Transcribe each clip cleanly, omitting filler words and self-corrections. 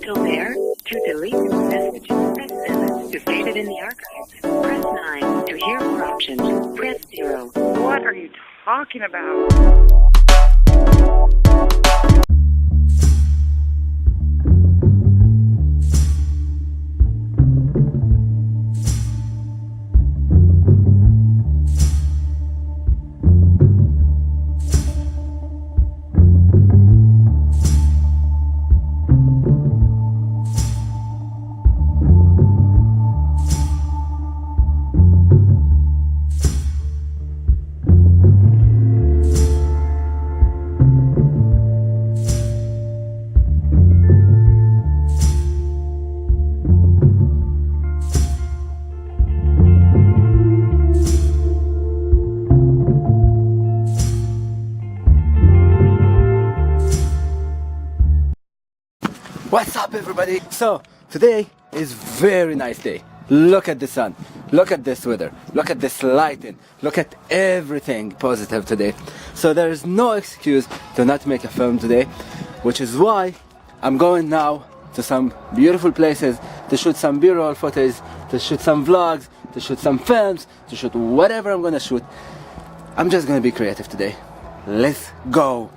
still there? To delete this message, press 7. To save it in the archives, press 9. To hear more options, press 0. What are you talking about? What's up everybody? So today is very nice day. Look at the sun, look at this weather, look at this lighting, look at everything positive today. So there is no excuse to not make a film today, which is why I'm going now to some beautiful places to shoot some B-roll footage, to shoot some vlogs, to shoot some films, to shoot whatever I'm gonna shoot. I'm just gonna be creative today. Let's go!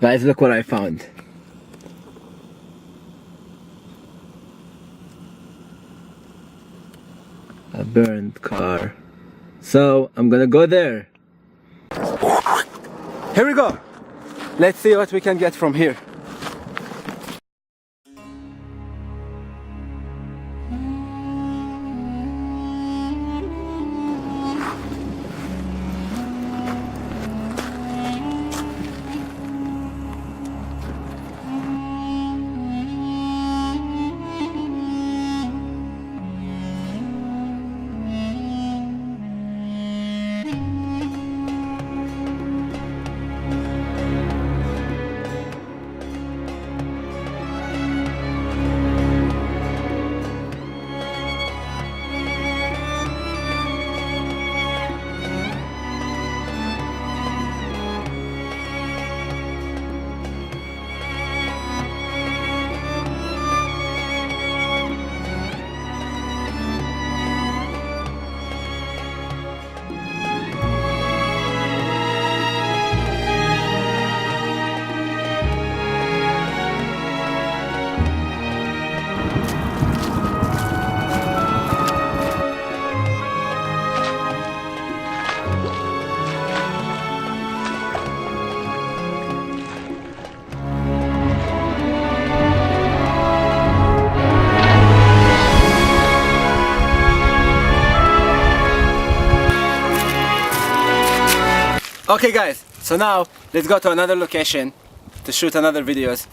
Guys, look what I found. A burned car. So I'm gonna go there. Here we go. Let's see what we can get from here. Okay guys, so now let's go to another location to shoot another videos.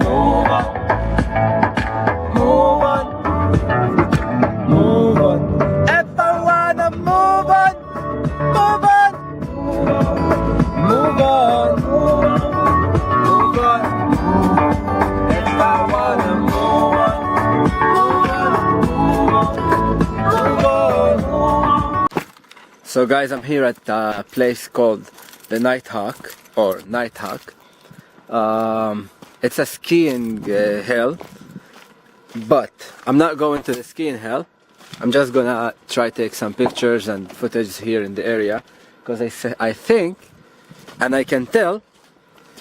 Move on, move on, move on. If I wanna move on, move on, move on, move on. If I wanna move on, move on, move on. So guys, I'm here at a place called the Nighthawk or Nighthawk. It's a skiing hill, but I'm not going to the skiing hill. I'm just gonna try to take some pictures and footage here in the area because I think and I can tell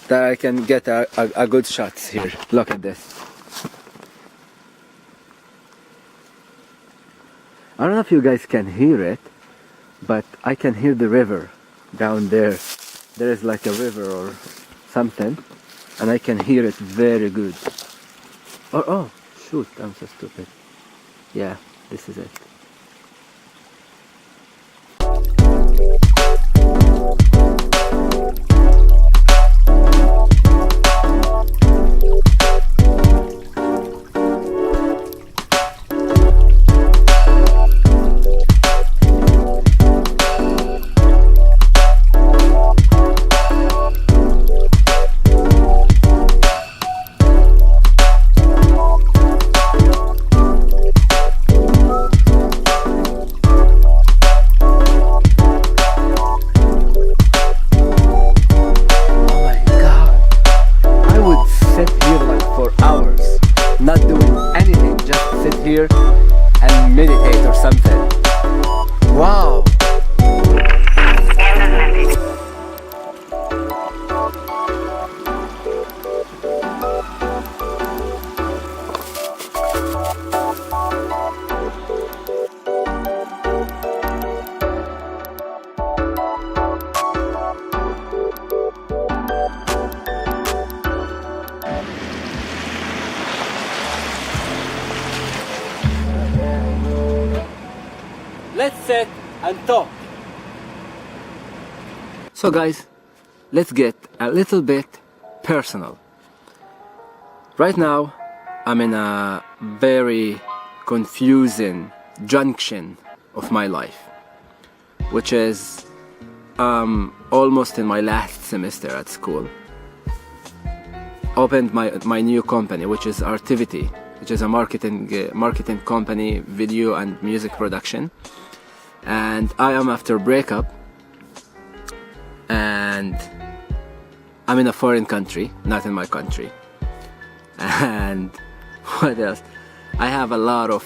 that I can get a good shots here. Look at this. I don't know if you guys can hear it, but I can hear the river down there. There is like a river or something, and I can hear it very good. Oh, shoot, I'm so stupid. Yeah, this is it. Not doing anything, just sit here and meditate or something. Wow! Let's sit and talk. So guys, let's get a little bit personal. Right now, I'm in a very confusing junction of my life, which is almost in my last semester at school. Opened my new company, which is Artivity, which is a marketing company, video and music production. And I am after breakup, and I'm in a foreign country, not in my country. And what else? I have a lot of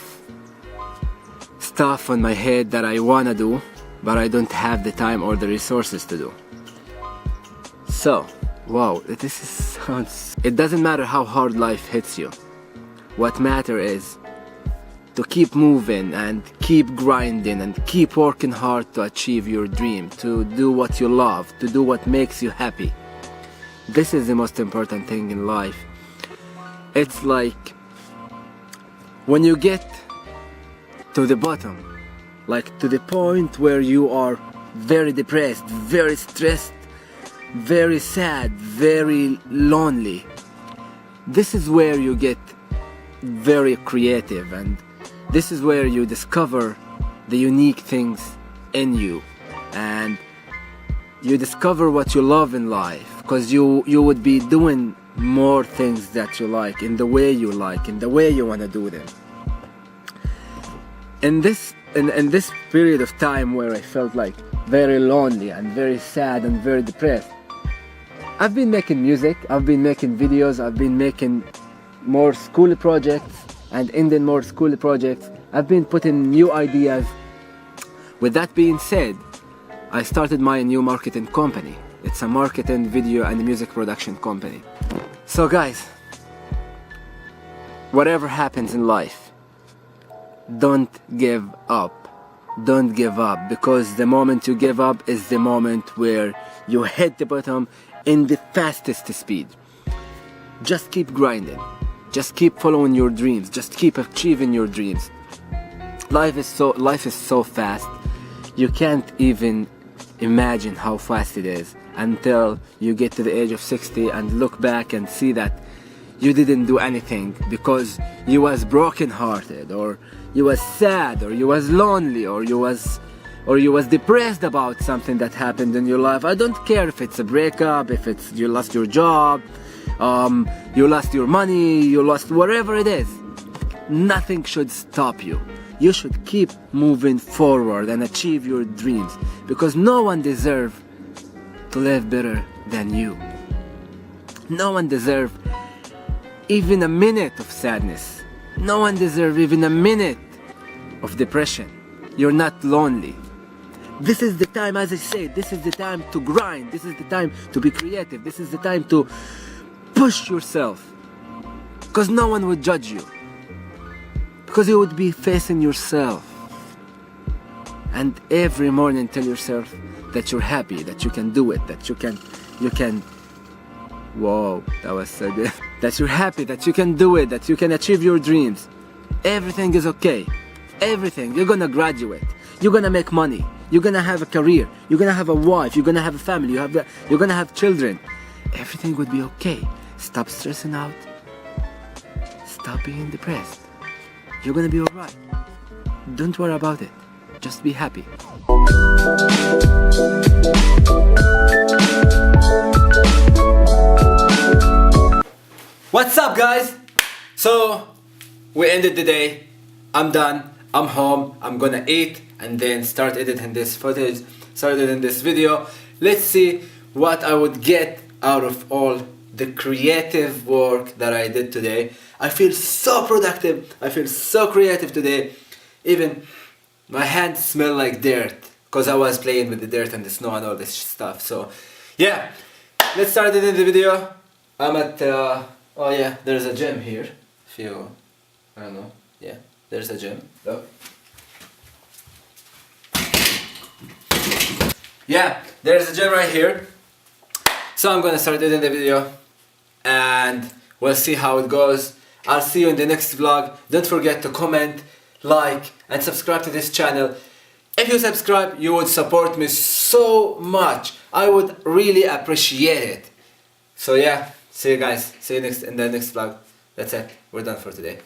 stuff on my head that I wanna do, but I don't have the time or the resources to do. So, wow, it doesn't matter how hard life hits you. What matters is to keep moving and keep grinding and keep working hard to achieve your dream, to do what you love, to do what makes you happy. This is the most important thing in life. It's like when you get to the bottom, like to the point where you are very depressed, very stressed, very sad, very lonely. This is where you get very creative, and this is where you discover the unique things in you, and you discover what you love in life, because you would be doing more things that you like, in the way you like, in the way you want to do them. In this period of time where I felt like very lonely and very sad and very depressed, I've been making music, I've been making videos, I've been making more school projects and ending more school projects. I've been putting new ideas. With that being said, I started my new marketing company. It's a marketing, video and music production company. So guys, whatever happens in life, don't give up. Don't give up, because the moment you give up is the moment where you hit the bottom in the fastest speed. Just keep grinding. Just keep following your dreams. Just keep achieving your dreams. Life is so fast. You can't even imagine how fast it is until you get to the age of 60 and look back and see that you didn't do anything because you was broken-hearted, or you was sad, or you was lonely, or you was depressed about something that happened in your life. I don't care if it's a breakup, if it's you lost your job, you lost your money, you lost whatever it is. Nothing should stop you. You should keep moving forward and achieve your dreams, because no one deserves to live better than you. No one deserves even a minute of sadness. No one deserves even a minute of depression. You're not lonely. This is the time, as I said, this is the time to grind. This is the time to be creative. This is the time to push yourself, because no one would judge you, because you would be facing yourself, and every morning tell yourself that you're happy, that you can do it, that you can Whoa, that was so good. That you're happy, that you can do it, that you can achieve your dreams. Everything is okay. Everything. You're gonna graduate. You're gonna make money. You're gonna have a career. You're gonna have a wife. You're gonna have a family. You're gonna have children. Everything would be okay. Stop stressing out. Stop being depressed. You're gonna be alright. Don't worry about it. Just be happy. What's up, guys? So we ended the day. I'm done. I'm home. I'm gonna eat and then start editing this footage, start editing this video. Let's see what I would get out of all the creative work that I did today. I feel so productive. I feel so creative today. Even my hands smell like dirt because I was playing with the dirt and the snow and all this stuff. So yeah, let's start editing the video. I'm at oh yeah, there's a gym here. If you, I don't know. Yeah, there's a gym. Look. Yeah, there's a gym right here. So I'm gonna start editing the video and we'll see how it goes. I'll see you in the next vlog. Don't forget to comment, like and subscribe to this channel. If you subscribe, you would support me so much. I would really appreciate it. So yeah, see you guys. See you in the next vlog. That's it. We're done for today.